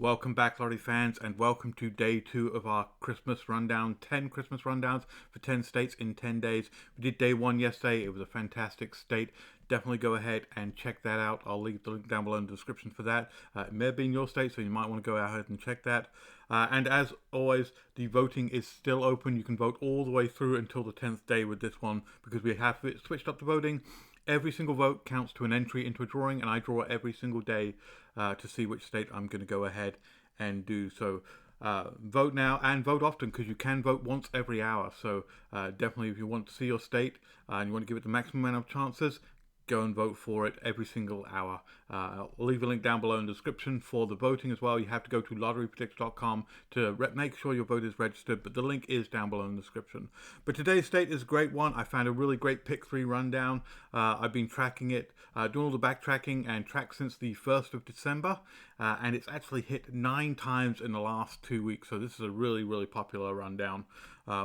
Welcome back, lottery fans, and welcome to day 2 of our Christmas rundown. 10 Christmas rundowns for 10 states in 10 days. We did day 1 yesterday. It was a fantastic state. Definitely go ahead and check that out. I'll leave the link down below in the description for that. It may have been your state, so you might want to go ahead and check that. And as always, the voting is still open. You can vote all the way through until the 10th day with this one, because we have switched up the voting. Every single vote counts to an entry into a drawing, and I draw every single day to see which state I'm going to go ahead and do. So vote now and vote often, because you can vote once every hour. So definitely, if you want to see your state and you want to give it the maximum amount of chances, go and vote for it every single hour. I'll leave a link down below in the description for the voting as well. You have to go to lotterypredictor.com to make sure your vote is registered, but the link is down below in the description. But today's state is a great one. I found a really great pick 3 rundown. I've been tracking it, doing all the backtracking and tracked since the 1st of December, and it's actually hit 9 times in the last 2 weeks. So this is a really, really popular rundown,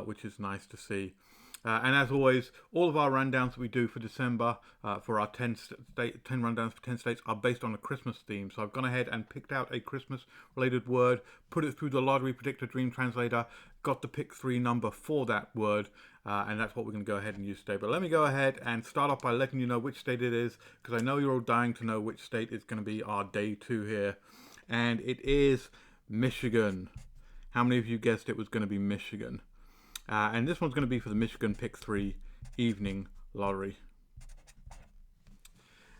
which is nice to see. And as always, all of our rundowns that we do for December, for our 10 rundowns for 10 states, are based on a Christmas theme. So I've gone ahead and picked out a Christmas-related word, put it through the Lottery Predictor Dream Translator, got the pick 3 number for that word, and that's what we're going to go ahead and use today. But let me go ahead and start off by letting you know which state it is, because I know you're all dying to know which state is going to be our day 2 here. And it is Michigan. How many of you guessed it was going to be Michigan? And this one's going to be for the Michigan Pick 3 Evening Lottery.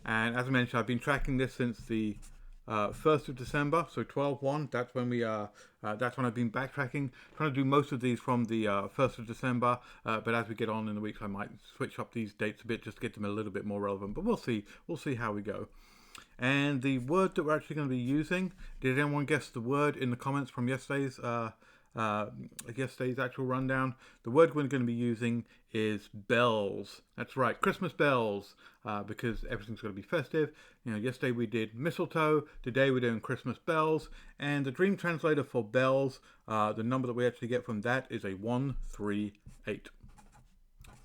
And as I mentioned, I've been tracking this since the 1st of December, so 12/1. That's when that's when I've been backtracking, trying to do most of these from the 1st of December. But as we get on in the weeks, I might switch up these dates a bit just to get them a little bit more relevant. But we'll see. We'll see how we go. And the word that we're actually going to be using, did anyone guess the word in the comments from yesterday's actual rundown? The word we're going to be using is bells. That's right, Christmas bells, because everything's going to be festive. You know, yesterday we did mistletoe, today we're doing Christmas bells, and the dream translator for bells, the number that we actually get from that is a 138.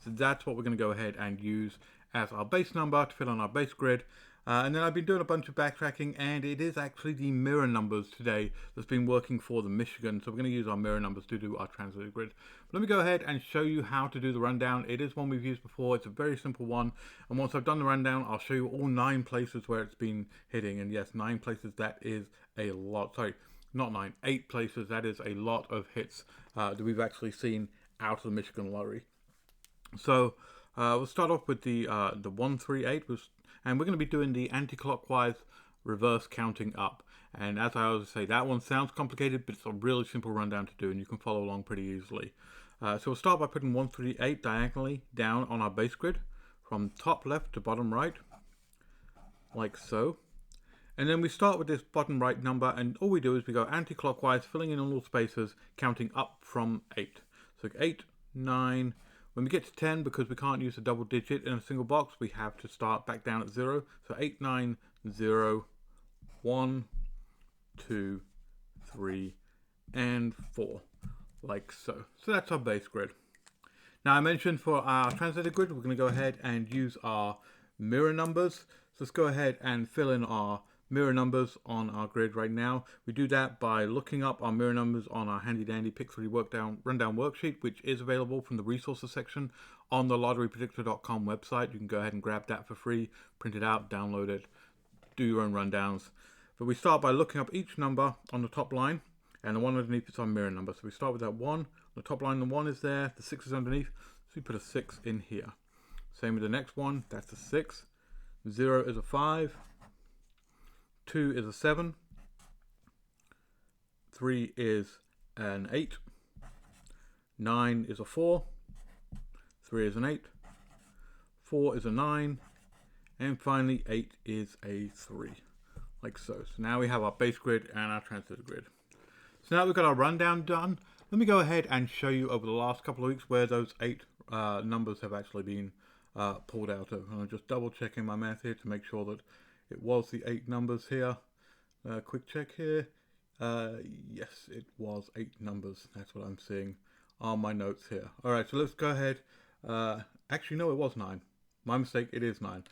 So that's what we're going to go ahead and use as our base number to fit on our base grid. And then I've been doing a bunch of backtracking, and it is actually the mirror numbers today that's been working for the Michigan. So we're going to use our mirror numbers to do our translated grid. But let me go ahead and show you how to do the rundown. It is one we've used before. It's a very simple one. And once I've done the rundown, I'll show you all 9 places where it's been hitting. And yes, 9 places, that is a lot. Sorry, not 9, 8 places. That is a lot of hits that we've actually seen out of the Michigan lottery. So we'll start off with the 138 and we're going to be doing the anti-clockwise reverse counting up. And as I always say, that one sounds complicated, but it's a really simple rundown to do, and you can follow along pretty easily. So we'll start by putting 138 diagonally down on our base grid, from top left to bottom right, like so. And then we start with this bottom right number, and all we do is we go anti-clockwise, filling in all the spaces, counting up from 8. So 8, 9... When we get to 10, because we can't use a double digit in a single box, we have to start back down at 0. So 8, 9, 0, 1, 2, 3, and 4, like so. So that's our base grid. Now I mentioned for our translated grid, we're going to go ahead and use our mirror numbers. So let's go ahead and fill in our mirror numbers on our grid right now. We do that by looking up our mirror numbers on our handy dandy pick 3 rundown worksheet, which is available from the resources section on the lotterypredictor.com website. You can go ahead and grab that for free, print it out, download it, do your own rundowns. But we start by looking up each number on the top line, and the one underneath is our mirror number. So we start with that 1. On the top line, the 1 is there, the 6 is underneath, so we put a 6 in here. Same with the next one, that's a 6. 0 is a 5. 2 is a 7, 3 is an 8, 9 is a 4, 3 is an 8, 4 is a 9, and finally 8 is a 3, like so. So now we have our base grid and our translated grid. So now we've got our rundown done, let me go ahead and show you over the last couple of weeks where those 8 numbers have actually been pulled out of. And I'm just double checking my math here to make sure that it was the 8 numbers here. Quick check here. Yes, it was 8 numbers. That's what I'm seeing on my notes here. Alright, so let's go ahead. Actually, no, it was 9. My mistake, it is 9.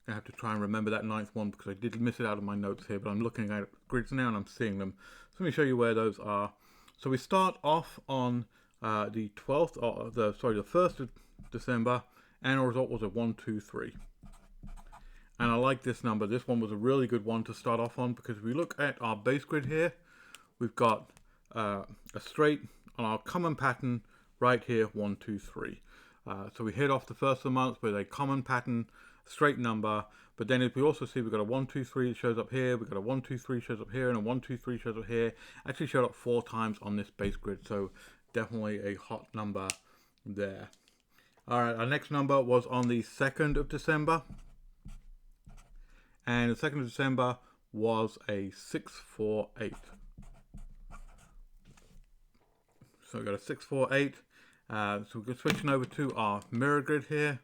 I have to try and remember that ninth one because I did miss it out of my notes here, but I'm looking at grids now and I'm seeing them. So let me show you where those are. So we start off on the 12th, or the 1st of December, and our result was a 1, 2, 3. And I like this number. This one was a really good one to start off on because if we look at our base grid here, we've got a straight on our common pattern right here, 1, 2, 3. So we hit off the first of the month with a common pattern, straight number, but then if we also see we've got a 1, 2, 3 that shows up here, we've got a 1, 2, 3 shows up here, and a 1, 2, 3 shows up here. Actually showed up 4 times on this base grid, so definitely a hot number there. Alright, our next number was on the 2nd of December. And the 2nd of December was a 648. So we've got a 648. So we're switching over to our mirror grid here.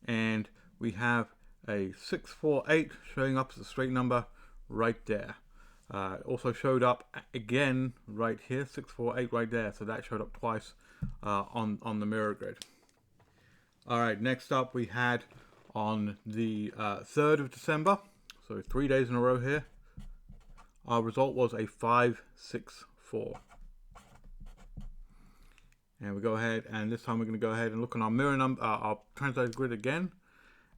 And we have a 648 showing up as a straight number right there. Also showed up again right here, 648 right there. So that showed up twice on the mirror grid. Alright, next up we had on the 3rd of December, so 3 days in a row here, our result was a 564. And we go ahead, and this time we're going to go ahead and look on our mirror number, our translated grid again,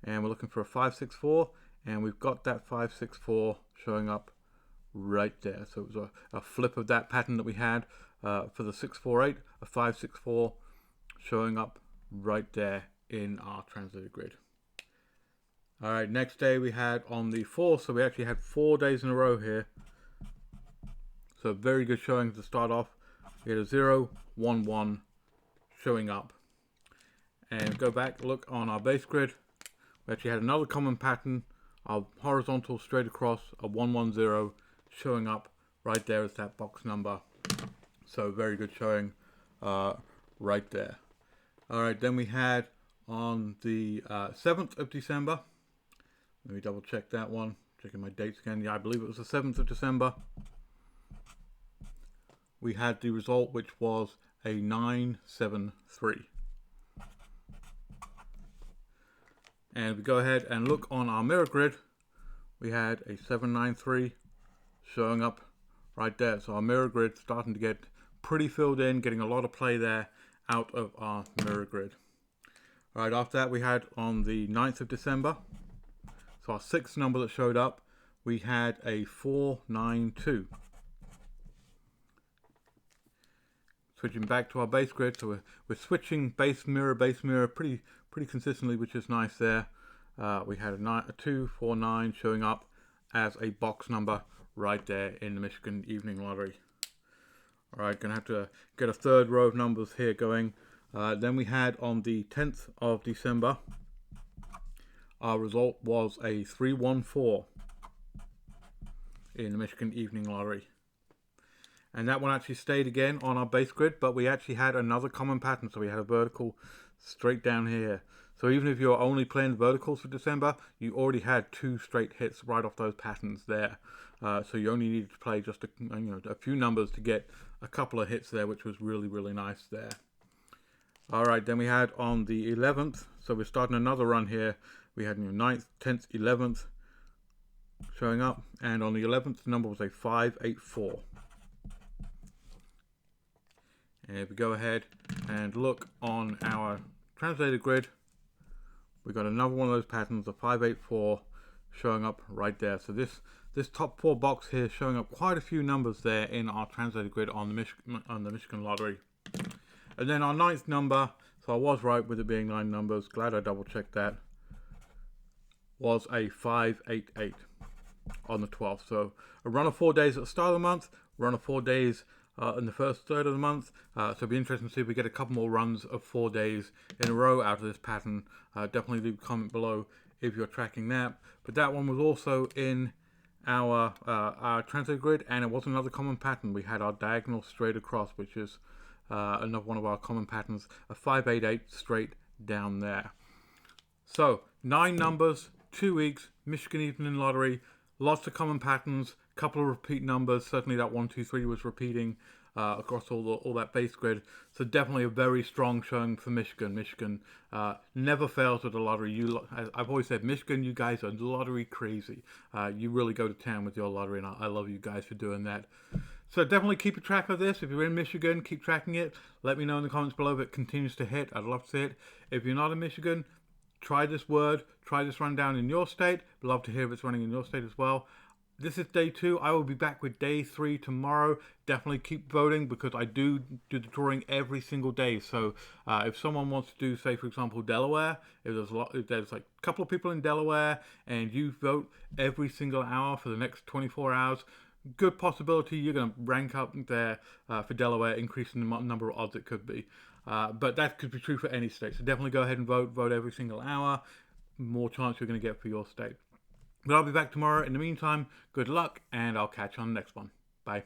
and we're looking for a 564, and we've got that 564 showing up right there. So it was a flip of that pattern that we had for the 648, a 564 showing up right there in our translated grid. Alright, next day we had on the 4th, so we actually had 4 days in a row here. So very good showing to start off. We had a 0, 1, 1 showing up. And go back, look on our base grid. We actually had another common pattern, our horizontal straight across, a 1, 1, 0 showing up right there as that box number. So very good showing right there. Alright, then we had on the 7th of December. Let me double check that one. Checking my dates again. Yeah, I believe it was the 7th of December. We had the result, which was a 973. And we go ahead and look on our mirror grid. We had a 793 showing up right there. So our mirror grid starting to get pretty filled in, getting a lot of play there out of our mirror grid. All right, after that we had on the 9th of December. So our 6th number that showed up, we had a 492. Switching back to our base grid, so we're switching base mirror pretty consistently, which is nice there. We had a 249 showing up as a box number right there in the Michigan Evening Lottery. All right, gonna have to get a third row of numbers here going. Then we had on the 10th of December, our result was a 314 in the Michigan Evening Lottery. And that one actually stayed again on our base grid, but we actually had another common pattern. So we had a vertical straight down here. So even if you're only playing verticals for December, you already had 2 straight hits right off those patterns there. So you only needed to play just a few numbers to get a couple of hits there, which was really, really nice there. All right, then we had on the 11th, so we're starting another run here. We had 9th, 10th, 11th showing up, and on the 11th, the number was a 584. And if we go ahead and look on our translated grid, we got another one of those patterns, the 584, showing up right there. So this top 4 box here showing up quite a few numbers there in our translated grid on the Michigan Lottery. And then our 9th number, so I was right with it being 9 numbers, glad I double checked that, was a 588 on the 12th. So a run of 4 days at the start of the month, run of 4 days in the first third of the month. So it'll be interesting to see if we get a couple more runs of 4 days in a row out of this pattern. Definitely leave a comment below if you're tracking that. But that one was also in our translated grid, and it was another common pattern. We had our diagonal straight across, which is another one of our common patterns, a 588 straight down there. So 9 numbers, 2 weeks, Michigan Evening Lottery, lots of common patterns, couple of repeat numbers. Certainly that 1, 2, 3 was repeating. across all that base grid. So definitely a very strong showing for Michigan. Michigan never fails at the lottery. I've always said, Michigan, you guys are lottery crazy. You really go to town with your lottery, and I love you guys for doing that. So definitely keep a track of this. If you're in Michigan, keep tracking it. Let me know in the comments below if it continues to hit. I'd love to see it. If you're not in Michigan, try this word. Try this rundown in your state. I'd love to hear if it's running in your state as well. This is day 2. I will be back with day 3 tomorrow. Definitely keep voting because I do the drawing every single day. So if someone wants to do, say, for example, Delaware, if there's like a couple of people in Delaware and you vote every single hour for the next 24 hours, good possibility you're going to rank up there for Delaware, increasing the number of odds it could be. But that could be true for any state. So definitely go ahead and vote every single hour. More chance you're going to get for your state. But I'll be back tomorrow. In the meantime, good luck, and I'll catch you on the next one. Bye.